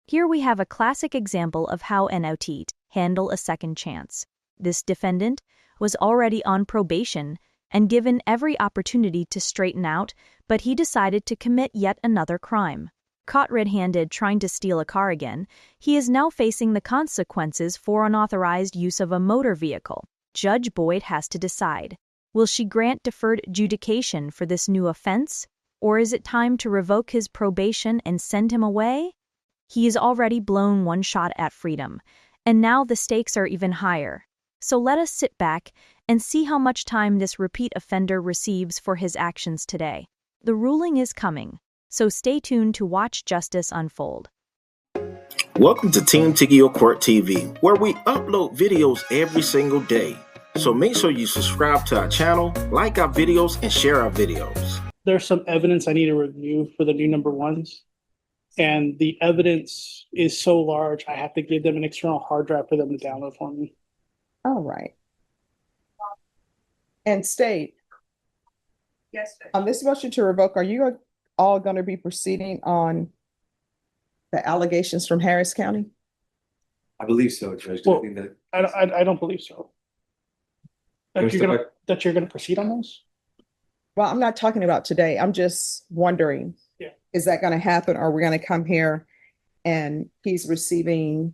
Here we have a classic example of how NOTs handle a second chance. This defendant was already on probation and given every opportunity to straighten out, but he decided to commit yet another crime. Caught red-handed trying to steal a car again, he is now facing the consequences for unauthorized use of a motor vehicle. Judge Boyd has to decide. Will she grant deferred adjudication for this new offense, or is it time to revoke his probation and send him away? He has already blown one shot at freedom, and now the stakes are even higher. So let us sit back and see how much time this repeat offender receives for his actions today. The ruling is coming, so stay tuned to watch justice unfold. Welcome to Team Tiggio Court TV, where we upload videos every single day. So make sure you subscribe to our channel, like our videos, and share our videos. There's some evidence I need to review for the new number ones. And the evidence is so large, I have to give them an external hard drive for them to download for me. All right. And state. Yes, sir. On this motion to revoke, are you all going to be proceeding on the allegations from Harris County? I believe so, Judge. Well, I think that I don't believe so. That you're gonna proceed on those? Well, I'm not talking about today. I'm just wondering, Yeah. Is that going to happen? Or are we going to come here and he's receiving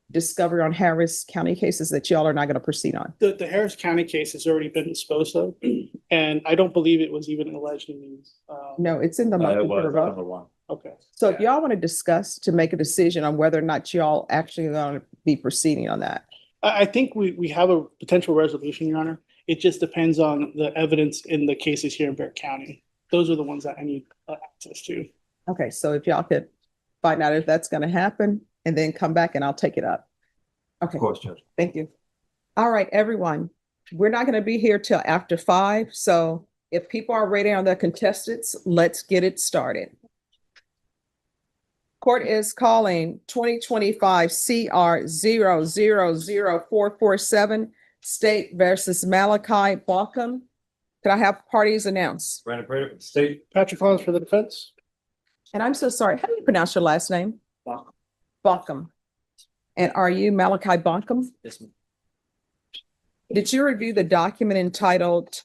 discovery on Harris County cases that y'all are not going to proceed on? The Harris County case has already been disposed of, and I don't believe it was even alleged in these. No, it's in the it motion to was revoke. number one. Okay. So if y'all want to discuss to make a decision on whether or not y'all actually going to be proceeding on that. I think we have a potential resolution, Your Honor. It just depends on the evidence in the cases here in Bexar County. Those are the ones that I need access to. Okay, so if y'all could find out if that's going to happen and then come back and I'll take it up. Okay. Of course, Judge. Thank you. All right, everyone. We're not going to be here till after 5. So if people are ready on their contestants, let's get it started. Court is calling 2025 CR 000447 State versus Malachi Balcom. Can I have parties announced? Brandon Prater for the state. Patrick Collins for the defense. And I'm so sorry. How do you pronounce your last name? Balcom. Balcom. And are you Malachi Balcom? Yes, ma'am. Did you review the document entitled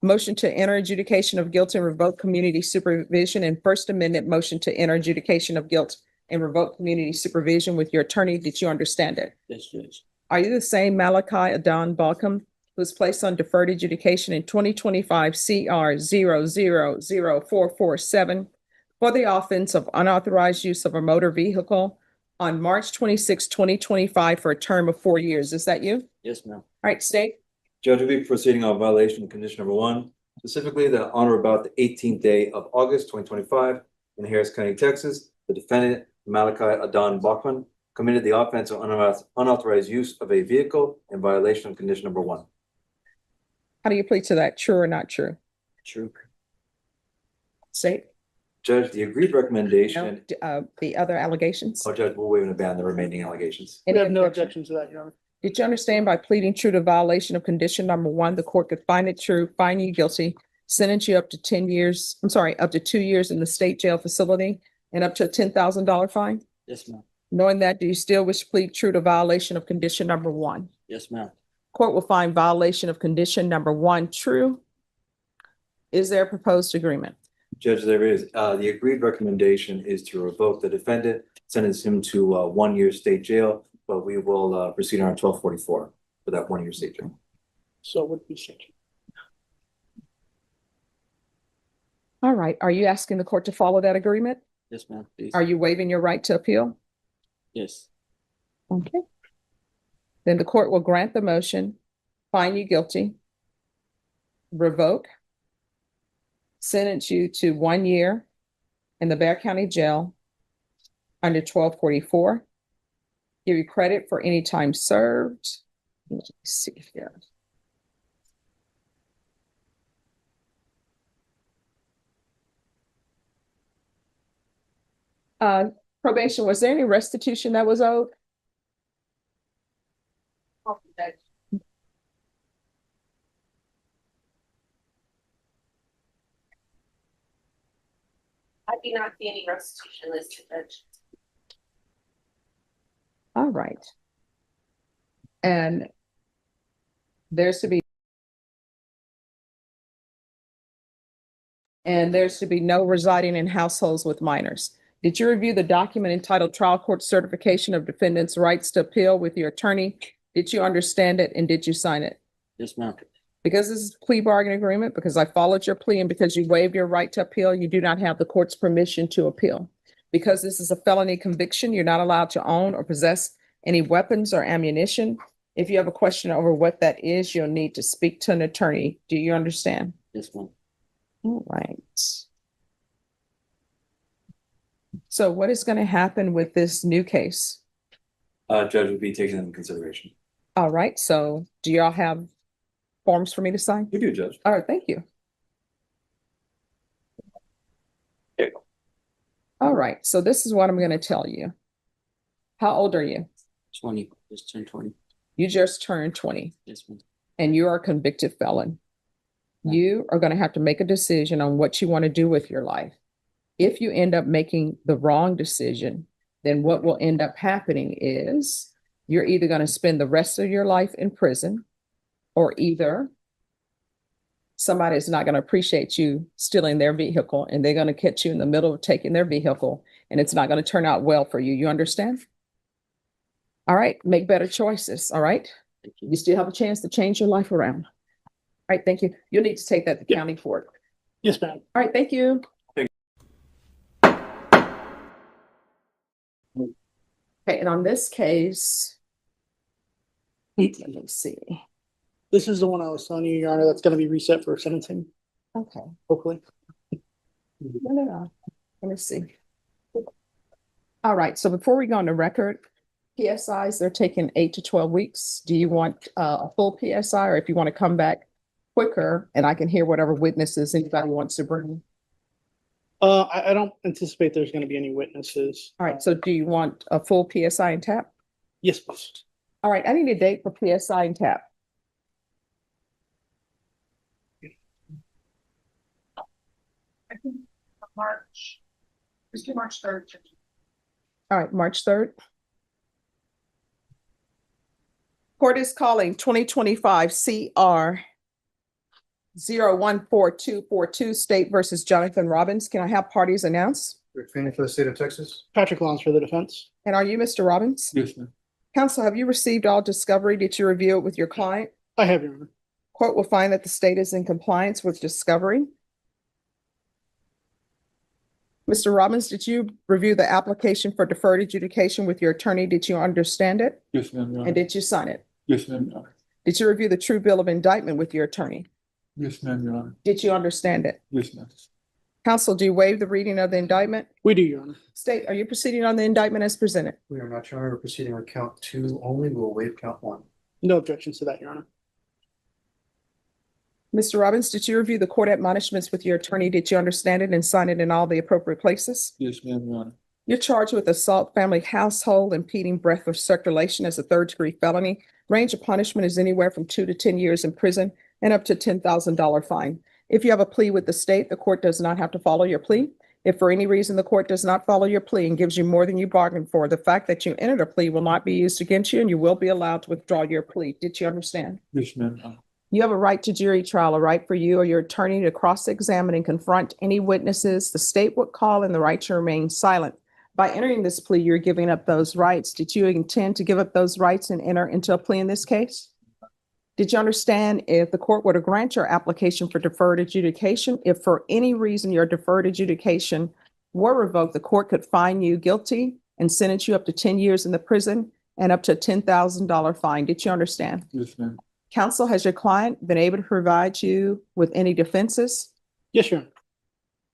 Motion to Enter Adjudication of Guilt and Revoke Community Supervision and First Amendment Motion to Enter Adjudication of Guilt and Revoke Community Supervision with your attorney? Did you understand it? Yes, Judge. Are you the same Malachi Adon Balcom who was placed on deferred adjudication in 2025 CR 000447 for the offense of unauthorized use of a motor vehicle on March 26, 2025 for a term of 4 years? Is that you? Yes, ma'am. All right, state. Judge will be proceeding on violation of condition number 1, specifically that on or about the 18th day of August 2025 in Harris County, Texas, the defendant, Malachi Adon Bachman, committed the offense of unauthorized use of a vehicle in violation of condition number 1. How do you plead to that? True or not true? True. State. Judge, the agreed recommendation. The other allegations? Oh, Judge, we'll waive and abandon the remaining allegations. We Any have no objection? objection to that, Your Honor. Did you understand by pleading true to violation of condition number 1, the court could find it true, find you guilty, sentence you up to 10 years, up to 2 years in the state jail facility and up to a $10,000 fine? Yes, ma'am. Knowing that, do you still wish to plead true to violation of condition number 1? Yes, ma'am. Court will find violation of condition number 1 true. Is there a proposed agreement? Judge, there is. The agreed recommendation is to revoke the defendant, sentence him to 1 year state jail, but we will proceed on 1244 for that 1 year state jail. So what we said. All right. Are you asking the court to follow that agreement? Yes, ma'am. Please. Are you waiving your right to appeal? Yes. Okay. Then the court will grant the motion, find you guilty, revoke, sentence you to 1 year in the Bexar County Jail under 1244, give you credit for any time served. Let me see here. Probation, was there any restitution that was owed? I do not see any restitution listed, Judge. All right. And there's to be no residing in households with minors. Did you review the document entitled Trial Court Certification of Defendant's Rights to Appeal with your attorney? Did you understand it and did you sign it? Yes, ma'am. Because this is a plea bargain agreement, because I followed your plea, and because you waived your right to appeal, you do not have the court's permission to appeal. Because this is a felony conviction, you're not allowed to own or possess any weapons or ammunition. If you have a question over what that is, you'll need to speak to an attorney. Do you understand? Yes, ma'am. All right. So what is going to happen with this new case? Judge will be taken into consideration. All right, so do y'all have forms for me to sign? You do, Judge. All right, thank you. There you go. All right, so this is what I'm going to tell you. How old are you? 20. Just turned 20. You just turned 20 Yes, ma'am. and you are a convicted felon. You are going to have to make a decision on what you want to do with your life. If you end up making the wrong decision, then what will end up happening is you're either going to spend the rest of your life in prison, or either somebody is not going to appreciate you stealing their vehicle and they're going to catch you in the middle of taking their vehicle, and it's not going to turn out well for you. You understand? All right, make better choices. All right. Thank you. You still have a chance to change your life around. All right, thank you. You'll need to take that to Yeah. county court. Yes, ma'am. All right, thank you. Okay, and on this case, let me see. This is the one I was telling you, Your Honor, that's going to be reset for sentencing, Okay, hopefully. no. Let me see. All right, so before we go on the record, PSIs, they're taking 8 to 12 weeks. Do you want a full PSI, or if you want to come back quicker and I can hear whatever witnesses anybody wants to bring? I don't anticipate there's going to be any witnesses. All right, so do you want a full PSI and tap? Yes, please. All right, I need a date for PSI and tap. I think March. Let's do March 3rd. All right, March 3rd. Court is calling 2025 CR 014242 State versus Jonathan Robbins. Can I have parties announced? Rick Fanning for the state of Texas. Patrick Lawrence for the defense. And are you Mr. Robbins? Yes, ma'am. Counsel, have you received all discovery? Did you review it with your client? I have, Your Honor. Court will find that the state is in compliance with discovery. Mr. Robbins, did you review the application for deferred adjudication with your attorney? Did you understand it? Yes, ma'am, Your And Honor. did you sign it? Yes, ma'am, Your Honor. Did you review the true bill of indictment with your attorney? Yes, ma'am, Your Honor. Did you understand it? Yes, ma'am. Counsel, do you waive the reading of the indictment? We do, Your Honor. State, are you proceeding on the indictment as presented? We are not, Your Honor. We're proceeding on count 2 only. We will waive count 1. No objections to that, Your Honor. Mr. Robbins, did you review the court admonishments with your attorney? Did you understand it and sign it in all the appropriate places? Yes, ma'am, Your Honor. You're charged with assault, family, household, impeding breath or circulation as a third-degree felony. Range of punishment is anywhere from 2 to 10 years in prison and up to $10,000 fine. If you have a plea with the state, the court does not have to follow your plea. If for any reason the court does not follow your plea and gives you more than you bargained for, the fact that you entered a plea will not be used against you and you will be allowed to withdraw your plea. Did you understand? Yes, ma'am, Your Honor. You have a right to jury trial, a right for you or your attorney to cross-examine and confront any witnesses the state would call, and the right to remain silent. By entering this plea, you're giving up those rights. Did you intend to give up those rights and enter into a plea in this case? Did you understand if the court were to grant your application for deferred adjudication, if for any reason your deferred adjudication were revoked, the court could find you guilty and sentence you up to 10 years in the prison and up to a $10,000 fine? Did you understand? Yes, ma'am. Counsel, has your client been able to provide you with any defenses? Yes, Your Honor.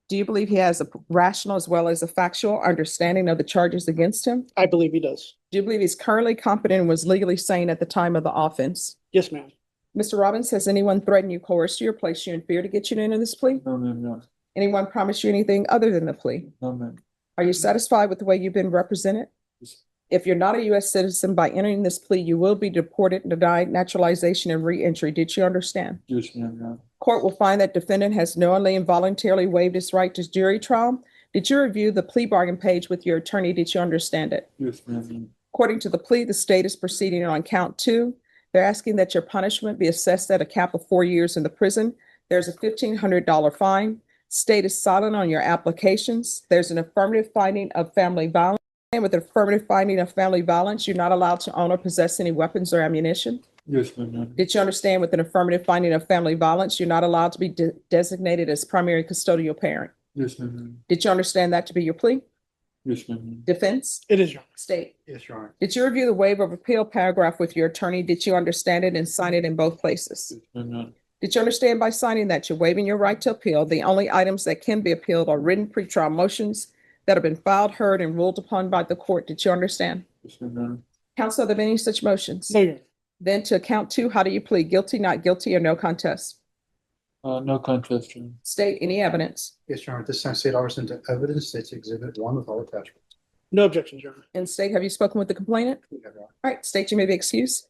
Do you believe he has a rational as well as a factual understanding of the charges against him? I believe he does. Do you believe he's currently competent and was legally sane at the time of the offense? Yes, ma'am. Mr. Robbins, has anyone threatened you, coerced you, or placed you in fear to get you to enter this plea? No, ma'am, Your Honor. Anyone promised you anything other than the plea? No, ma'am. Are you satisfied with the way you've been represented? Yes. If you're not a U.S. citizen, by entering this plea, you will be deported, denied naturalization, and re-entry. Did you understand? Yes, ma'am, Your Honor. Court will find that defendant has knowingly and voluntarily waived his right to jury trial. Did you review the plea bargain page with your attorney? Did you understand it? Yes, ma'am. According to the plea, the state is proceeding on count 2. They're asking that your punishment be assessed at a cap of 4 years in the prison. There's a $1,500 fine. State is silent on your applications. There's an affirmative finding of family violence. And with an affirmative finding of family violence, you're not allowed to own or possess any weapons or ammunition. Yes, ma'am, Your Honor. Did you understand with an affirmative finding of family violence, you're not allowed to be designated as primary custodial parent? Yes, ma'am, Your Honor. Did you understand that to be your plea? Yes, ma'am, Your Honor. Defense? It is, Your Honor. State? Yes, Your Honor. Did you review the waiver of appeal paragraph with your attorney? Did you understand it and sign it in both places? Yes, ma'am, Your Honor. Did you understand by signing that you're waiving your right to appeal? The only items that can be appealed are written pretrial motions that have been filed, heard, and ruled upon by the court. Did you understand? Yes, ma'am, Your Honor. Counsel, are there any such motions? No, Your Honor. Then to count 2, how do you plead? Guilty, not guilty, or no contest? No contest, Your Honor. State any evidence. Yes, Your Honor. This time state offers into evidence states exhibit 1 with all attachments. No objections, Your Honor. And state, have you spoken with the complainant? We have, Your Honor. All right, state, you may be excused.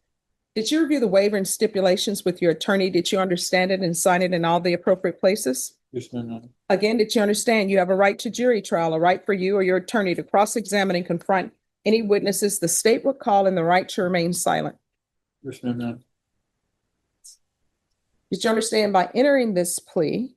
Did you review the waiver and stipulations with your attorney? Did you understand it and sign it in all the appropriate places? Yes, ma'am, Your Honor. Again, did you understand you have a right to jury trial, a right for you or your attorney to cross-examine and confront any witnesses the state would call, and the right to remain silent? Yes, ma'am, Your Honor. Did you understand by entering this plea,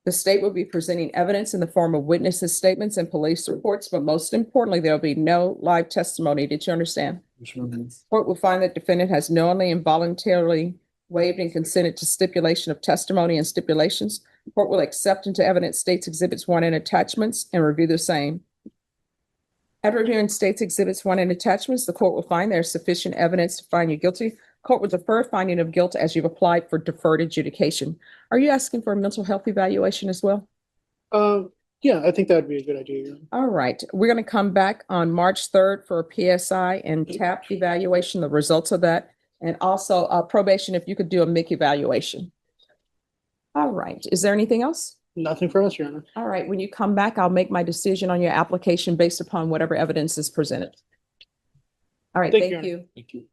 the state will be presenting evidence in the form of witnesses' statements and police reports, but most importantly, there'll be no live testimony. Did you understand? Yes, ma'am, Your Honor. Court will find that defendant has knowingly and voluntarily waived and consented to stipulation of testimony and stipulations. Court will accept into evidence states exhibits 1 and attachments and review the same. After reviewing states exhibits 1 and attachments, the court will find there is sufficient evidence to find you guilty. Court will defer finding of guilt as you've applied for deferred adjudication. Are you asking for a mental health evaluation as well? Yeah, I think that would be a good idea, Your Honor. All right, we're going to come back on March 3rd for a PSI and TAP evaluation, the results of that, and also probation, if you could do a MIC evaluation. All right, is there anything else? Nothing for us, Your Honor. All right, when you come back, I'll make my decision on your application based upon whatever evidence is presented. All right, Thank you, thank Your you. Thank you.